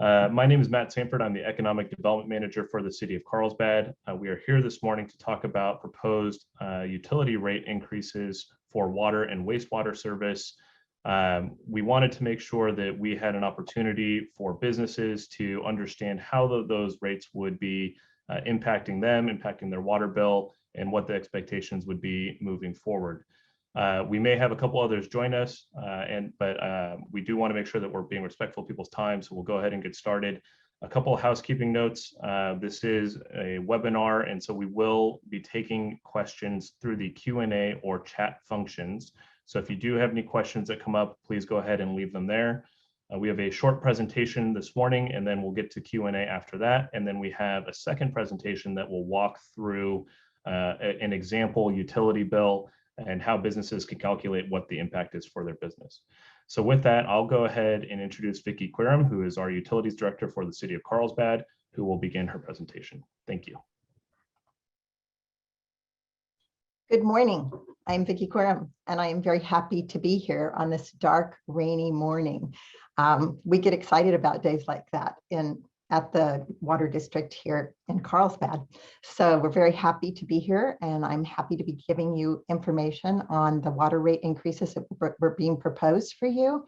My name is Matt Sanford. I'm the Economic Development Manager for the City of Carlsbad. We are here this morning to talk about proposed utility rate increases for water and wastewater service. We wanted to make sure that we had an opportunity for businesses to understand how those rates would be impacting them, impacting their water bill, and what the expectations would be moving forward. We may have a couple others join us, but we do want to make sure that we're being respectful of people's time, so we'll go ahead and get started. A couple of housekeeping notes. This is a webinar, and so we will be taking questions through the Q&A or chat functions. So if you do have any questions that come up, please go ahead and leave them there. We have a short presentation this morning, and then we'll get to Q&A after that. And then we have a second presentation that will walk through an example utility bill and how businesses can calculate what the impact is for their business. So with that, I'll go ahead and introduce Vicki Quirum, who is our Utilities Director for the City of Carlsbad, who will begin her presentation. Thank you. Good morning. I'm Vicki Quirum, and I am very happy to be here on this dark, rainy morning. We get excited about days like that at the Water District here in Carlsbad. So we're very happy to be here, and I'm happy to be giving you information on the water rate increases that were being proposed for you.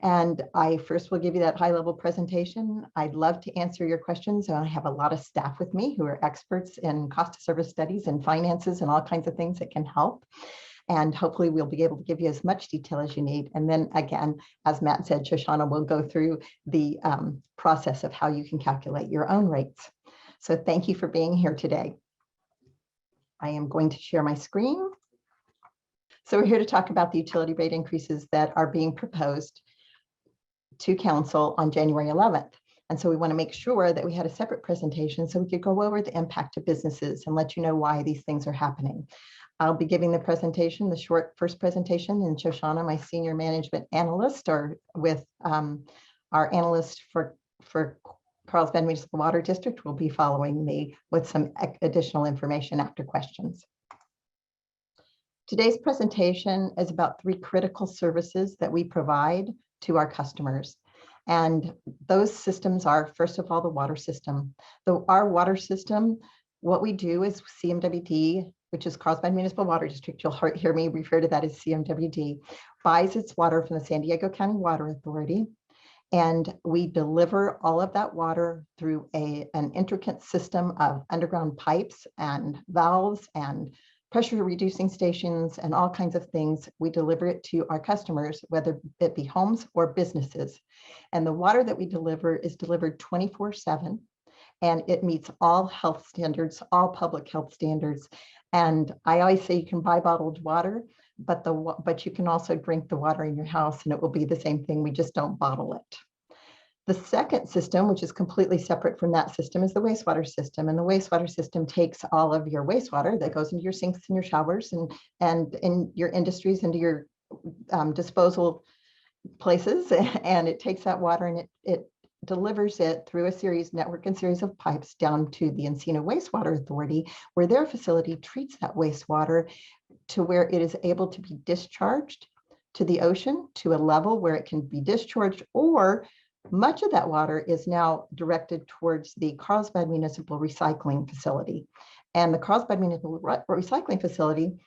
And I first will give you that high-level presentation. I'd love to answer your questions, and I have a lot of staff with me who are experts in cost of service studies and finances and all kinds of things that can help. And hopefully we'll be able to give you as much detail as you need. And then again, as Matt said, Shoshana will go through the process of how you can calculate your own rates. So thank you for being here today. I am going to share my screen. So we're here to talk about the utility rate increases that are being proposed to Council on January 11th. And so we want to make sure that we had a separate presentation so we could go over the impact to businesses and let you know why these things are happening. I'll be giving the presentation, the short first presentation, and Shoshana, my senior management analyst, or with our analyst for Carlsbad Municipal Water District, will be following me with some additional information after questions. Today's presentation is about 3 critical services that we provide to our customers. And those systems are, first of all, the water system. Our water system, what we do is CMWD, which is Carlsbad Municipal Water District, you'll hear me refer to that as CMWD, buys its water from the San Diego County Water Authority. And we deliver all of that water through an intricate system of underground pipes and valves and pressure reducing stations and all kinds of things. We deliver it to our customers, whether it be homes or businesses. And the water that we deliver is delivered 24/7. And it meets all health standards, all public health standards. And I always say you can buy bottled water, but you can also drink the water in your house and it will be the same thing. We just don't bottle it. The second system, which is completely separate from that system, is the wastewater system. And the wastewater system takes all of your wastewater that goes into your sinks and your showers and in your industries, into your disposal places. And it takes that water and it delivers it through a series of pipes down to the Encino Wastewater Authority, where their facility treats that wastewater to where it is able to be discharged to the ocean to a level where it can be discharged, or much of that water is now directed towards the Carlsbad Municipal Recycling Facility. And the Carlsbad Municipal Recycling Facility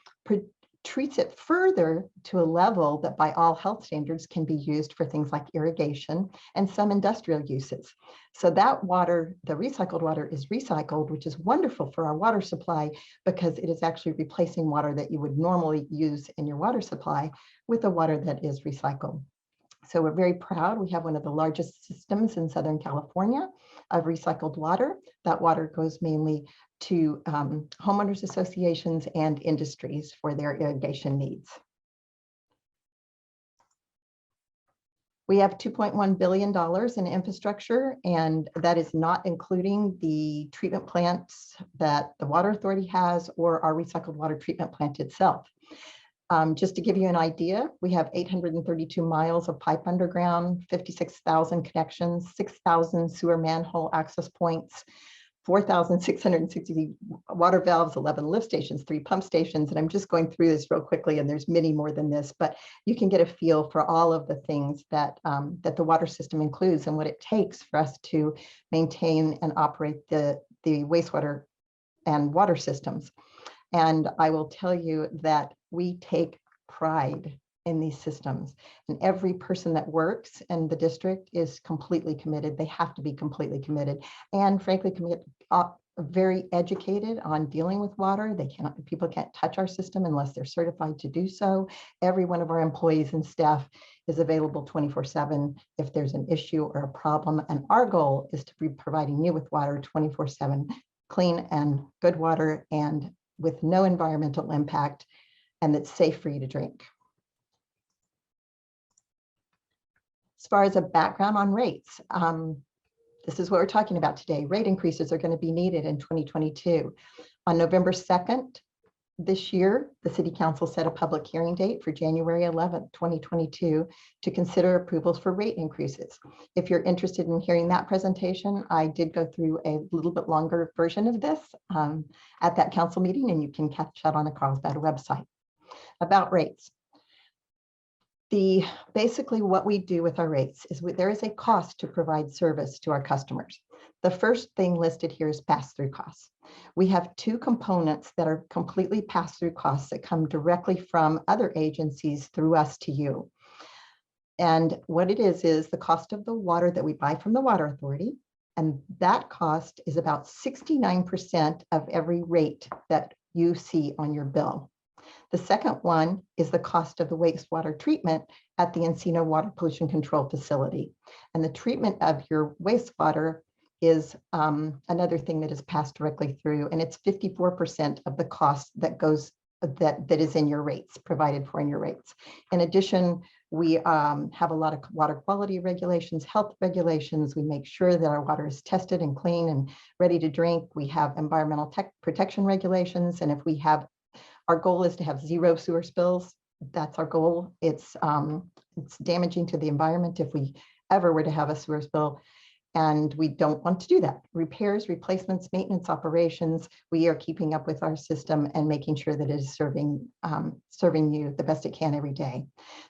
treats it further to a level that by all health standards can be used for things like irrigation and some industrial uses. So that water, the recycled water, is recycled, which is wonderful for our water supply because it is actually replacing water that you would normally use in your water supply with the water that is recycled. So we're very proud. We have one of the largest systems in Southern California of recycled water. That water goes mainly to homeowners associations and industries for their irrigation needs. We have $2.1 billion in infrastructure, and that is not including the treatment plants that the Water Authority has or our recycled water treatment plant itself. Just to give you an idea, we have 832 miles of pipe underground, 56,000 connections, 6,000 sewer manhole access points, 4,660 water valves, 11 lift stations, 3 pump stations. And I'm just going through this real quickly, and there's many more than this, but you can get a feel for all of the things that, that the water system includes and what it takes for us to maintain and operate the wastewater and water systems. And I will tell you that we take pride in these systems, and every person that works in the district is completely committed. They have to be completely committed, and frankly, very educated on dealing with water. People can't touch our system unless they're certified to do so. Every one of our employees and staff is available 24/7 if there's an issue or a problem. And our goal is to be providing you with water 24/7, clean and good water, and with no environmental impact, and that's safe for you to drink. As far as a background on rates, this is what we're talking about today. Rate increases are going to be needed in 2022. On November 2nd this year, the City Council set a public hearing date for January 11th, 2022 to consider approvals for rate increases. If you're interested in hearing that presentation, I did go through a little bit longer version of this at that council meeting, and you can catch that on the Carlsbad website. About rates. Basically what we do with our rates is there is a cost to provide service to our customers. The first thing listed here is pass-through costs. We have 2 components that are completely pass-through costs that come directly from other agencies through us to you. And what it is the cost of the water that we buy from the Water Authority. And that cost is about 69% of every rate that you see on your bill. The second one is the cost of the wastewater treatment at the Encino Water Pollution Control Facility. And the treatment of your wastewater is another thing that is passed directly through, and it's 54% of the cost that is in your rates, provided for in your rates. In addition, we have a lot of water quality regulations, health regulations. We make sure that our water is tested and clean and ready to drink. We have environmental protection regulations, and if we have, our goal is to have 0 sewer spills. That's our goal. It's damaging to the environment if we ever were to have a sewer spill, and we don't want to do that. Repairs, replacements, maintenance, operations, we are keeping up with our system and making sure that it is serving you the best it can every day.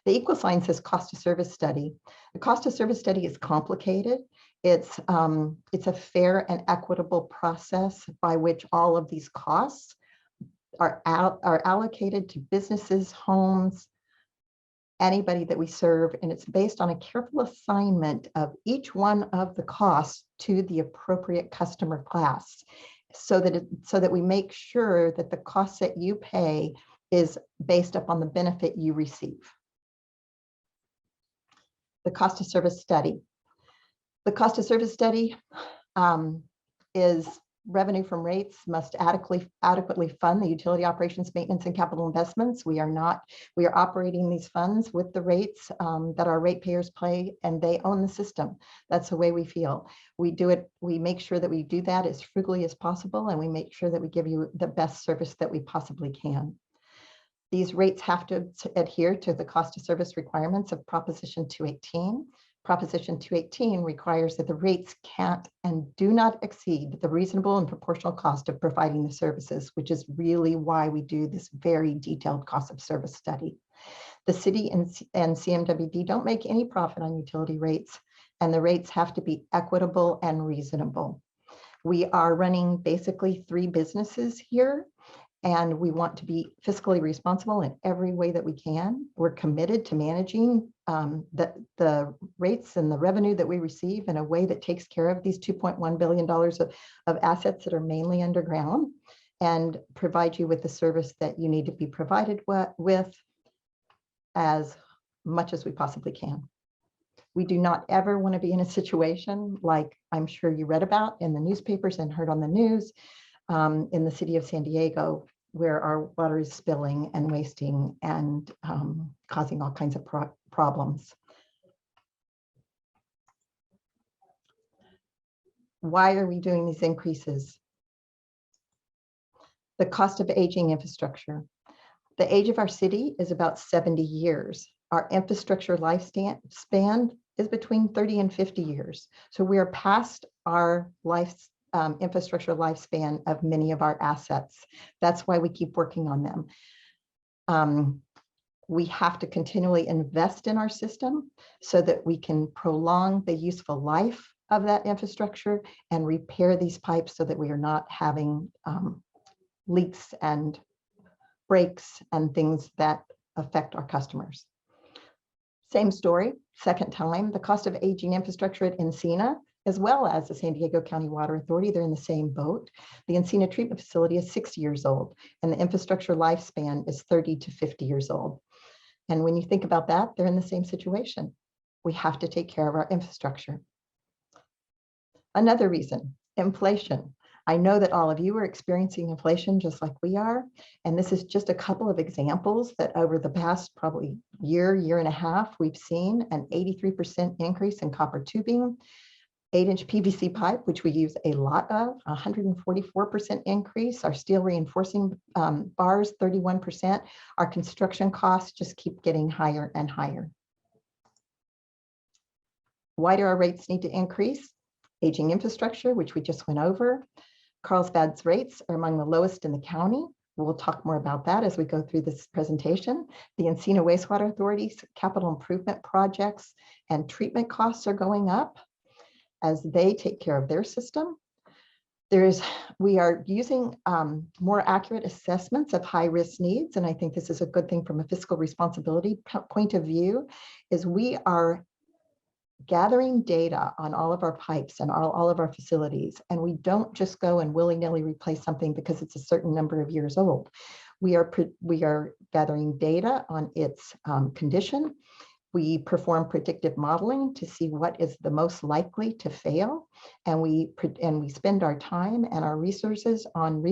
The equal sign says cost of service study. The cost of service study is complicated. It's a fair and equitable process by which all of these costs are allocated to businesses, homes, anybody that we serve, and it's based on a careful assignment of each one of the costs to the appropriate customer class, so that we make sure that the cost that you pay is based upon the benefit you receive. The cost of service study. The cost of service study is revenue from rates must adequately fund the utility operations, maintenance, and capital investments. We are operating these funds with the rates that our ratepayers pay, and they own the system. That's the way we feel. We do it. We make sure that we do that as frugally as possible, and we make sure that we give you the best service that we possibly can. These rates have to adhere to the cost of service requirements of Proposition 218. Proposition 218 requires that the rates can't and do not exceed the reasonable and proportional cost of providing the services, which is really why we do this very detailed cost of service study. The city and CMWD don't make any profit on utility rates, and the rates have to be equitable and reasonable. We are running basically 3 businesses here, and we want to be fiscally responsible in every way that we can. We're committed to managing the rates and the revenue that we receive in a way that takes care of these $2.1 billion of assets that are mainly underground, and provide you with the service that you need to be provided with as much as we possibly can. We do not ever want to be in a situation like I'm sure you read about in the newspapers and heard on the news in the city of San Diego, where our water is spilling and wasting and causing all kinds of problems. Why are we doing these increases? The cost of aging infrastructure. The age of our city is about 70 years. Our infrastructure lifespan is between 30 and 50 years. So we are past our infrastructure lifespan of many of our assets. That's why we keep working on them. We have to continually invest in our system so that we can prolong the useful life of that infrastructure and repair these pipes so that we are not having leaks and breaks and things that affect our customers. Same story, second time, the cost of aging infrastructure at Encina, as well as the San Diego County Water Authority, they're in the same boat. The Encina treatment facility is 60 years old, and the infrastructure lifespan is 30 to 50 years old. And when you think about that, they're in the same situation. We have to take care of our infrastructure. Another reason, inflation. I know that all of you are experiencing inflation just like we are. And this is just a couple of examples that over the past probably year and a half, we've seen an 83% increase in copper tubing, 8-inch PVC pipe, which we use a lot of, 144% increase. Our steel reinforcing bars, 31%. Our construction costs just keep getting higher and higher. Why do our rates need to increase? Aging infrastructure, which we just went over. Carlsbad's rates are among the lowest in the county. We'll talk more about that as we go through this presentation. The Encina Wastewater Authority's capital improvement projects and treatment costs are going up as they take care of their system. We are using more accurate assessments of high-risk needs, and I think this is a good thing from a fiscal responsibility point of view, is we are gathering data on all of our pipes and all of our facilities, and we don't just go and willy-nilly replace something because it's a certain number of years old. We are gathering data on its condition. We perform predictive modeling to see what is the most likely to fail, and we spend our time and our resources on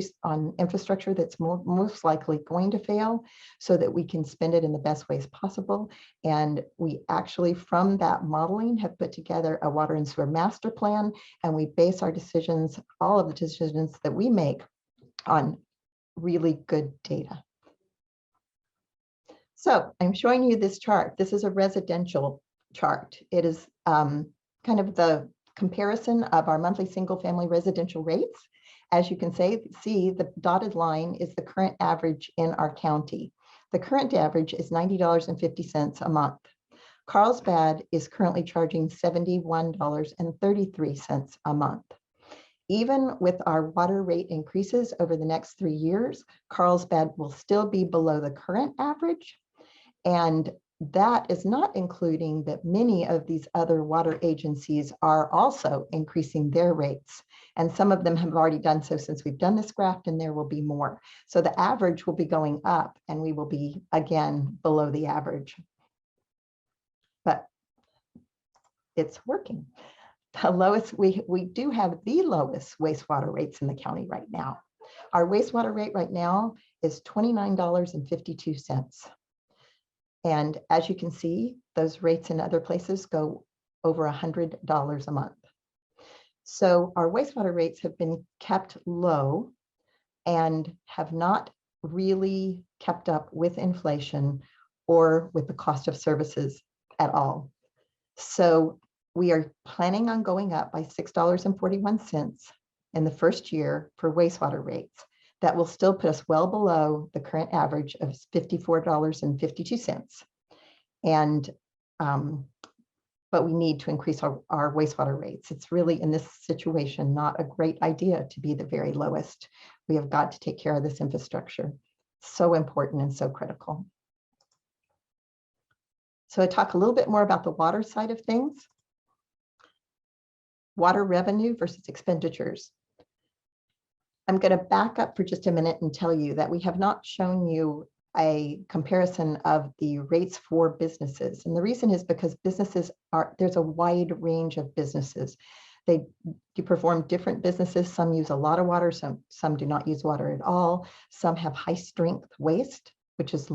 infrastructure that's most likely going to fail, so that we can spend it in the best ways possible. And we actually, from that modeling, have put together a water and sewer master plan, and we base our decisions, all of the decisions that we make, on really good data. So I'm showing you this chart. This is a residential chart. It is kind of the comparison of our monthly single family residential rates. As you can see, the dotted line is the current average in our county. The current average is $90.50 a month. Carlsbad is currently charging $71.33 a month. Even with our water rate increases over the next 3 years, Carlsbad will still be below the current average. And that is not including that many of these other water agencies are also increasing their rates. And some of them have already done so since we've done this graph, and there will be more. So the average will be going up, and we will be, again, below the average. But it's working. The lowest, we do have the lowest wastewater rates in the county right now. Our wastewater rate right now is $29.52. And as you can see, those rates in other places go over $100 a month. So our wastewater rates have been kept low and have not really kept up with inflation or with the cost of services at all. So we are planning on going up by $6.41 in the first year for wastewater rates. That will still put us well below the current average of $54.52. And but we need to increase our wastewater rates. It's really, in this situation, not a great idea to be the very lowest. We have got to take care of this infrastructure. So important and so critical. So I talk a little bit more about the water side of things. Water revenue versus expenditures. I'm going to back up for just a minute and tell you that we have not shown you a comparison of the rates for businesses. And the reason is because there's a wide range of businesses. You perform different businesses. Some use a lot of water, some do not use water at all. Some have high strength waste, which is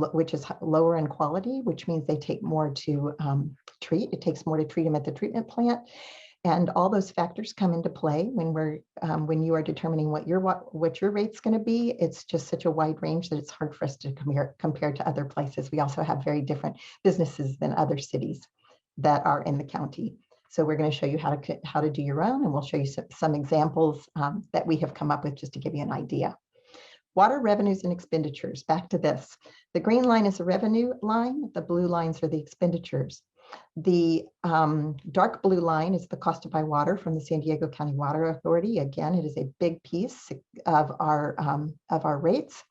lower in quality, which means they take more to treat. It takes more to treat them at the treatment plant. And all those factors come into play when you are determining what your rate's going to be. It's just such a wide range that it's hard for us to compare to other places. We also have very different businesses than other cities that are in the county. So we're going to show you how to do your own, and we'll show you some examples that we have come up with just to give you an idea. Water revenues and expenditures, back to this. The green line is the revenue line, the blue lines are the expenditures. The dark blue line is the cost to buy water from the San Diego County Water Authority. Again, it is a big piece of our rates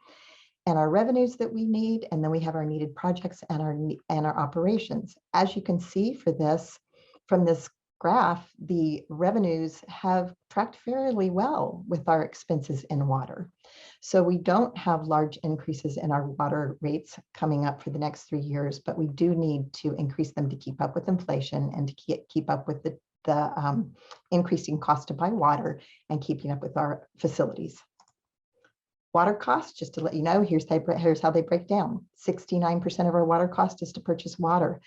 and our revenues that we need, and then we have our needed projects and our operations. As you can see from this graph, the revenues have tracked fairly well with our expenses in water. So we don't have large increases in our water rates coming up for the next 3 years, but we do need to increase them to keep up with inflation and to keep up with the increasing cost to buy water and keeping up with our facilities. Water costs, just to let you know, here's how they break down. 69% of our water cost is to purchase water.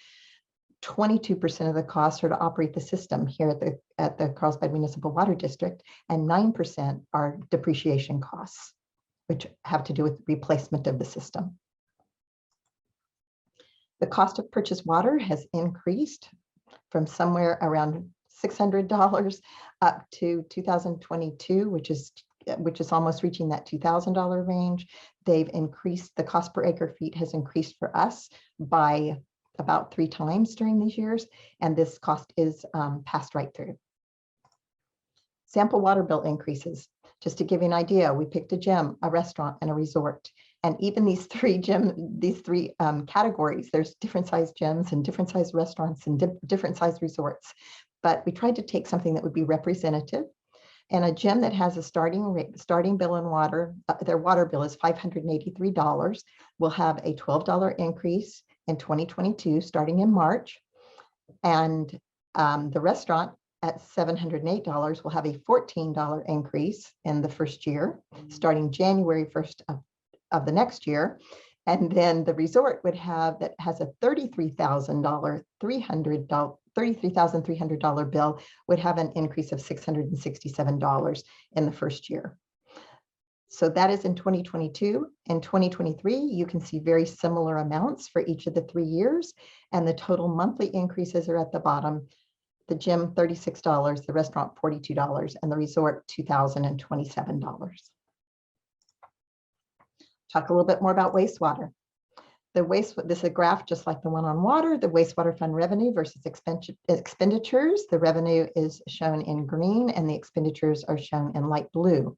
22% of the costs are to operate the system here at the Carlsbad Municipal Water District, and 9% are depreciation costs, which have to do with replacement of the system. The cost of purchased water has increased from somewhere around $600 up to 2022, which is almost reaching that $2,000 range. They've increased, the cost per acre feet has increased for us by about 3 times during these years, and this cost is passed right through. Sample water bill increases. Just to give you an idea, we picked a gym, a restaurant, and a resort. And even these three categories, there's different sized gyms and different sized restaurants and different sized resorts. But we tried to take something that would be representative. And a gym that has a starting bill in water, their water bill is $583, will have a $12 increase in 2022, starting in March. And the restaurant at $708 will have a $14 increase in the first year, starting January 1st of the next year. And then the resort would have, that has a $33,300 bill, would have an increase of $667 in the first year. So that is in 2022. In 2023, you can see very similar amounts for each of the 3 years, and the total monthly increases are at the bottom. The gym, $36, the restaurant, $42, and the resort, $2,027. Talk a little bit more about wastewater. This is a graph just like the one on water, the wastewater fund revenue versus expenditures. The revenue is shown in green and the expenditures are shown in light blue.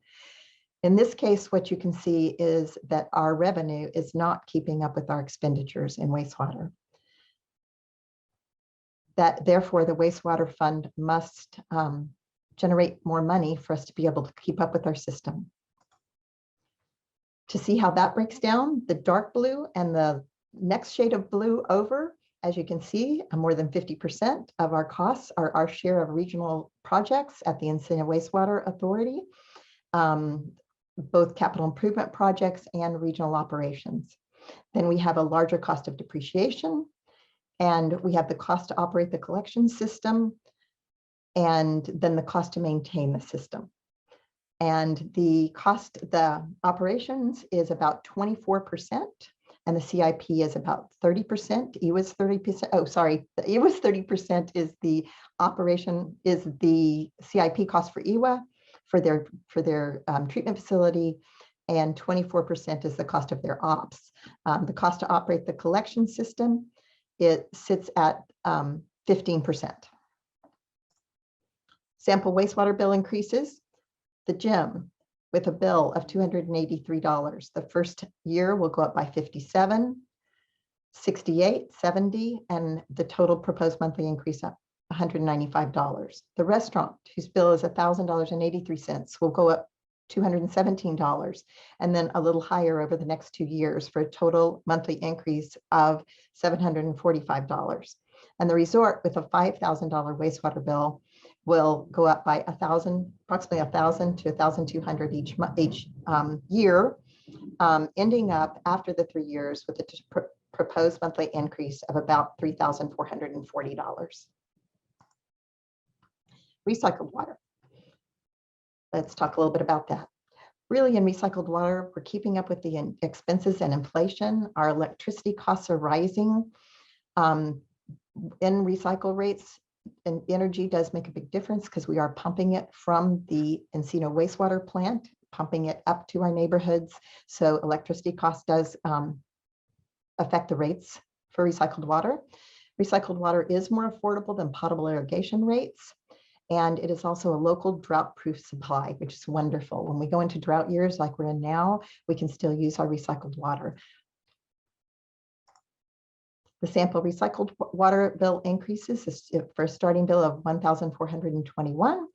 In this case, what you can see is that our revenue is not keeping up with our expenditures in wastewater. That therefore the wastewater fund must generate more money for us to be able to keep up with our system. To see how that breaks down, the dark blue and the next shade of blue over, as you can see, more than 50% of our costs are our share of regional projects at the Encino Wastewater Authority, both capital improvement projects and regional operations. Then we have a larger cost of depreciation, and we have the cost to operate the collection system, and then the cost to maintain the system. And the operations is about 24%, and the CIP is about 30%. EWA's 30%. Oh, sorry, the EWA's 30% is the CIP cost for EWA for their treatment facility, and 24% is the cost of their ops. The cost to operate the collection system, it sits at 15%. Sample wastewater bill increases. The gym with a bill of $283. The first year will go up by 57, 68, 70, and the total proposed monthly increase up $195. The restaurant, whose bill is $1,000.83, will go up $217, and then a little higher over the next 2 years for a total monthly increase of $745. And the resort with a $5,000 wastewater bill will go up by approximately 1,000 to 1,200 each year, ending up after the 3 years with a proposed monthly increase of about $3,440. Recycled water. Let's talk a little bit about that. Really, in recycled water, we're keeping up with the expenses and inflation. Our electricity costs are rising. In recycle rates, and energy does make a big difference because we are pumping it from the Encino wastewater plant, pumping it up to our neighborhoods. So electricity cost does affect the rates for recycled water. Recycled water is more affordable than potable irrigation rates. And it is also a local drought-proof supply, which is wonderful. When we go into drought years like we're in now, we can still use our recycled water. The sample recycled water bill increases is for a starting bill of $1,421.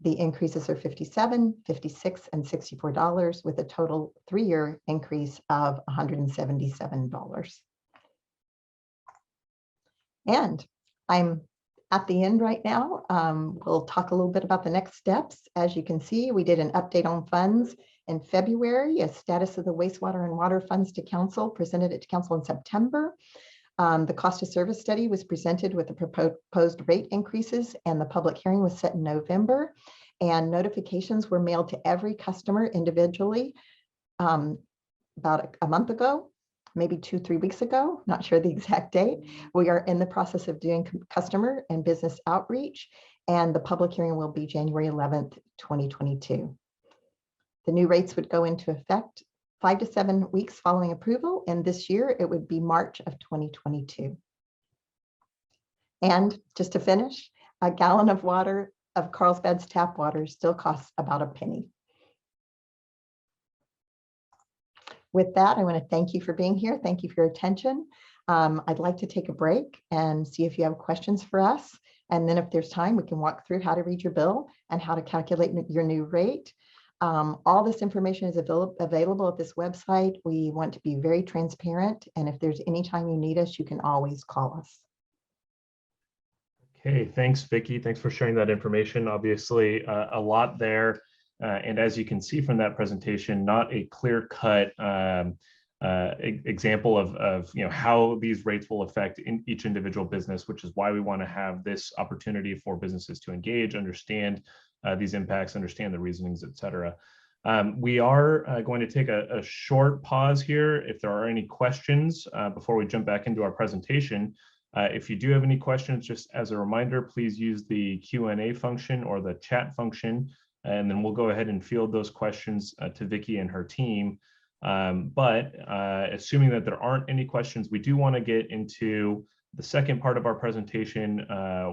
The increases are $57, $56, and $64 with a total 3-year increase of $177. And I'm at the end right now. We'll talk a little bit about the next steps. As you can see, we did an update on funds in February, a status of the wastewater and water funds to council, presented it to council in September. The cost of service study was presented with the proposed rate increases, and the public hearing was set in November. And notifications were mailed to every customer individually about a month ago, maybe 2-3 weeks ago, not sure the exact date. We are in the process of doing customer and business outreach, and the public hearing will be January 11th, 2022. The new rates would go into effect 5 to 7 weeks following approval, and this year it would be March of 2022. And just to finish, a gallon of water, of Carlsbad's tap water, still costs about a penny. With that, I want to thank you for being here. Thank you for your attention. I'd like to take a break and see if you have questions for us. And then if there's time, we can walk through how to read your bill and how to calculate your new rate. All this information is available at this website. We want to be very transparent. And if there's any time you need us, you can always call us. Okay, thanks, Vicki. Thanks for sharing that information. Obviously, a lot there. And as you can see from that presentation, not a clear-cut example of how these rates will affect each individual business, which is why we want to have this opportunity for businesses to engage, understand these impacts, understand the reasonings, et cetera. We are going to take a short pause here. If there are any questions before we jump back into our presentation, if you do have any questions, just as a reminder, please use the Q&A function or the chat function, and then we'll go ahead and field those questions to Vicki and her team. But assuming that there aren't any questions, we do want to get into the second part of our presentation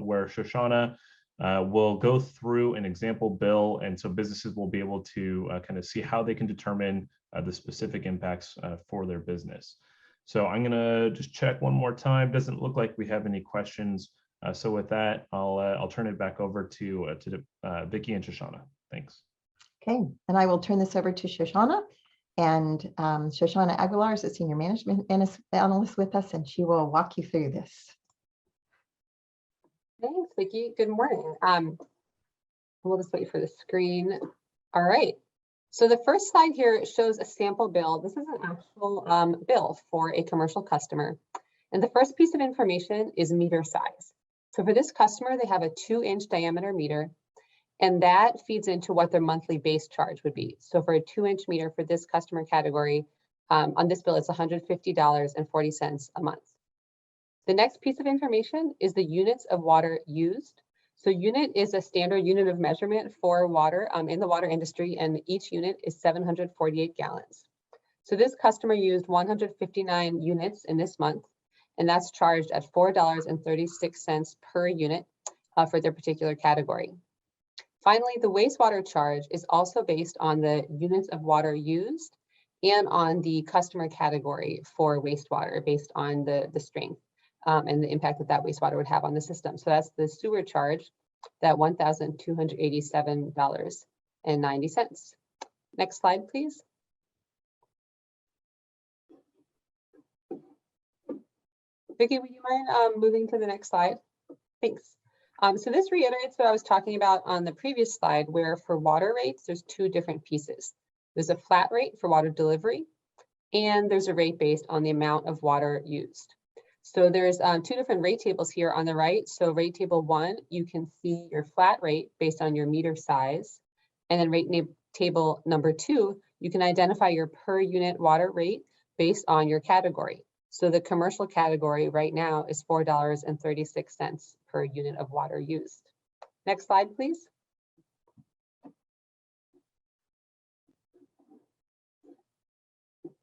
where Shoshana will go through an example bill, and so businesses will be able to kind of see how they can determine the specific impacts for their business. So I'm gonna just check one more time. Doesn't look like we have any questions. So with that, I'll turn it back over to Vicki and Shoshana. Thanks. Okay, and I will turn this over to Shoshana. And Shoshana Aguilar is a senior management analyst with us, and she will walk you through this. Thanks, Vicki. Good morning. We'll just wait for the screen. All right. So the first slide here shows a sample bill. This is an actual bill for a commercial customer. And the first piece of information is meter size. So for this customer, they have a 2-inch diameter meter, and that feeds into what their monthly base charge would be. So for a 2-inch meter for this customer category, on this bill, it's $150.40 a month. The next piece of information is the units of water used. So unit is a standard unit of measurement for water in the water industry, and each unit is 748 gallons. So this customer used 159 units in this month, and that's charged at $4.36 per unit for their particular category. Finally, the wastewater charge is also based on the units of water used and on the customer category for wastewater based on the strength and the impact that that wastewater would have on the system. So that's the sewer charge, that $1,287.90. Next slide, please. Vicki, would you mind moving to the next slide? Thanks. So this reiterates what I was talking about on the previous slide, where for water rates, there's 2 different pieces. There's a flat rate for water delivery, and there's a rate based on the amount of water used. So there's 2 different rate tables here on the right. So rate table 1, you can see your flat rate based on your meter size. And then rate table number 2, you can identify your per unit water rate based on your category. So the commercial category right now is $4.36 per unit of water used. Next slide, please.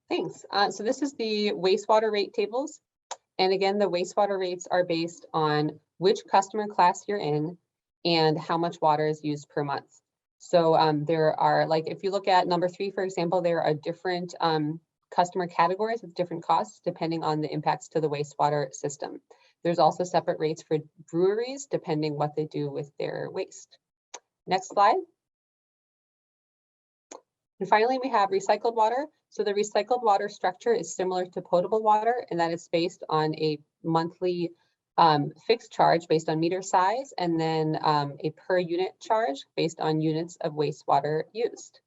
Thanks. So this is the wastewater rate tables. And again, the wastewater rates are based on which customer class you're in and how much water is used per month. So there are, like, if you look at number 3, for example, there are different customer categories with different costs depending on the impacts to the wastewater system. There's also separate rates for breweries depending what they do with their waste. Next slide. And finally, we have recycled water. So the recycled water structure is similar to potable water in that it's based on a monthly fixed charge based on meter size, and then a per unit charge based on units of wastewater used.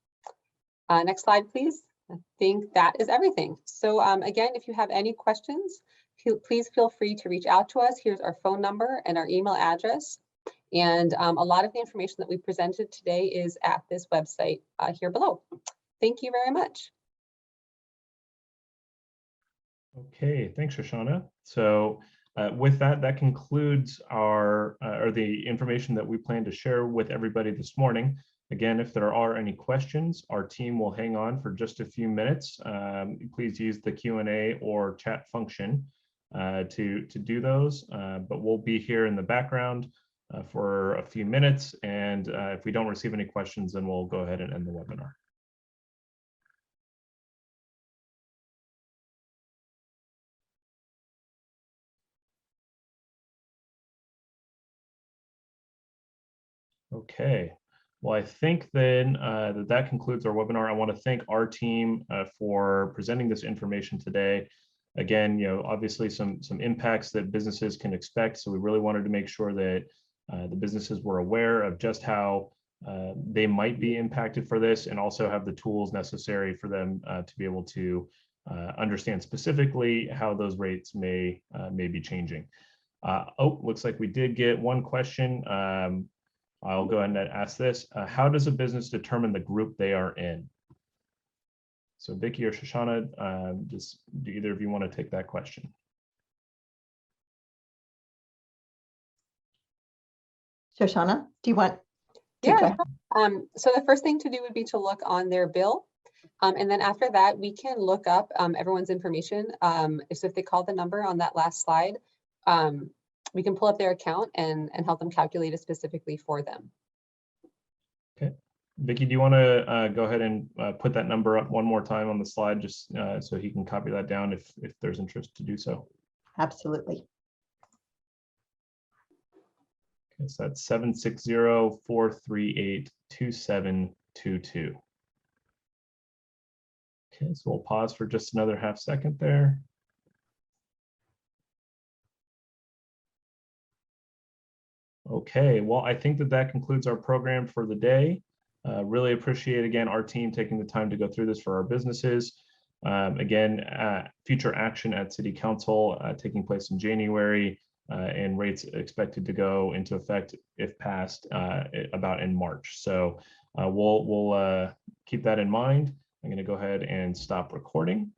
Next slide, please. I think that is everything. So again, if you have any questions, please feel free to reach out to us. Here's our phone number and our email address. And a lot of the information that we presented today is at this website here below. Thank you very much. Okay, thanks, Shoshana. So with that, that concludes our or the information that we plan to share with everybody this morning. Again, if there are any questions, our team will hang on for just a few minutes. Please use the Q&A or chat function to do those, but we'll be here in the background for a few minutes. And if we don't receive any questions, then we'll go ahead and end the webinar. Okay, well, I think then that concludes our webinar. I want to thank our team for presenting this information today. Again, obviously some impacts that businesses can expect. So we really wanted to make sure that the businesses were aware of just how they might be impacted for this, and also have the tools necessary for them to be able to understand specifically how those rates may be changing. Oh, looks like we did get one question. I'll go ahead and ask this. How does a business determine the group they are in? So Vicki or Shoshana, just do either of you want to take that question? Shoshana, do you want to Yeah. go? So the first thing to do would be to look on their bill. And then after that, we can look up everyone's information. So if they call the number on that last slide, we can pull up their account and help them calculate it specifically for them. Okay. Vicki, do you want to go ahead and put that number up one more time on the slide, just so he can copy that down if there's interest to do so? Absolutely. Okay, so that's 760-438-2722. Okay, so we'll pause for just another half second there. Okay, well, I think that concludes our program for the day. Really appreciate, again, our team taking the time to go through this for our businesses. Again, future action at City Council taking place in January, and rates expected to go into effect, if passed, about in March. So we'll keep that in mind. I'm going to go ahead and stop recording.